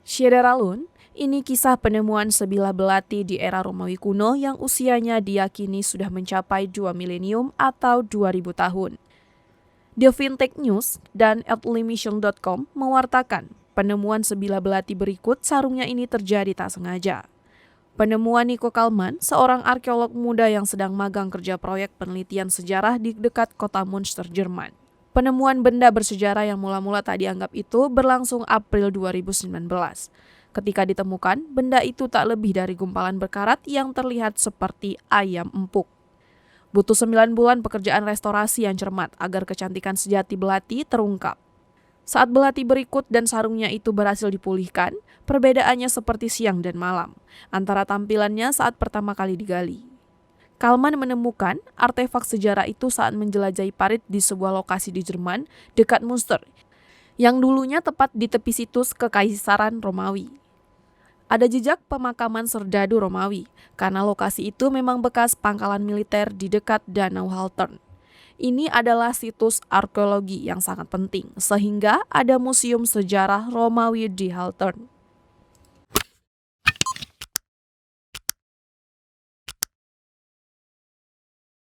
Schiederalun, ini kisah penemuan sebilah belati di era Romawi kuno yang usianya diyakini sudah mencapai 2 milenium atau 2000 tahun. The Vintage News dan atlimission.com mewartakan penemuan sebilah belati berikut sarungnya ini terjadi tak sengaja. Penemuan Nico Kalman, seorang arkeolog muda yang sedang magang kerja proyek penelitian sejarah di dekat kota Münster, Jerman. Penemuan benda bersejarah yang mula-mula tak dianggap itu berlangsung April 2019. Ketika ditemukan, benda itu tak lebih dari gumpalan berkarat yang terlihat seperti ayam empuk. Butuh 9 bulan pekerjaan restorasi yang cermat agar kecantikan sejati belati terungkap. Saat belati berikut dan sarungnya itu berhasil dipulihkan, perbedaannya seperti siang dan malam antara tampilannya saat pertama kali digali. Kalman menemukan artefak sejarah itu saat menjelajahi parit di sebuah lokasi di Jerman dekat Münster, yang dulunya tepat di tepi situs Kekaisaran Romawi. Ada jejak pemakaman serdadu Romawi, karena lokasi itu memang bekas pangkalan militer di dekat Danau Haltern. Ini adalah situs arkeologi yang sangat penting, sehingga ada museum sejarah Romawi di Haltern.